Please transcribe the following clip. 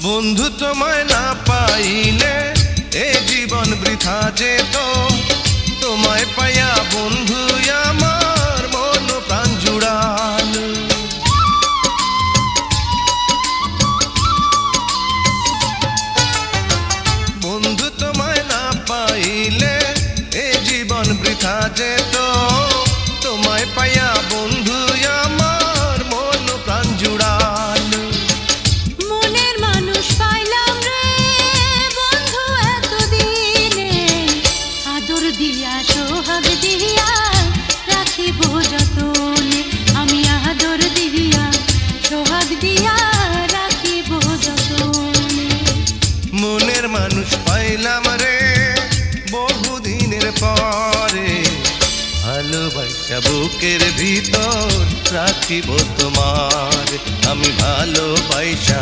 বন্ধু তোমায় না পাইলে এ জীবন বৃথা যেত, তোমায় পাইয়া বন্ধু আমার মন প্রাণ জুড়াল। বন্ধু তোমায় না পাইলে এ জীবন বৃথা যেত, তোমায় পাইয়া বন্ধু আমার মন প্রাণ জুড়াল। মনের মানুষ পাইলাম রে বন্ধু এতদিনে, আদর দিয়া সোহাগ দিয়া রাখিব যতনে, আমি আদর দিয়া সোহাগ দিয়া রাখিব যতনে। মনের মানুষ পাইলাম রে বহুদিনের পরে, ভালোবাসা বুকের ভিতর রাখিব তোমার, আমি ভালোবাসা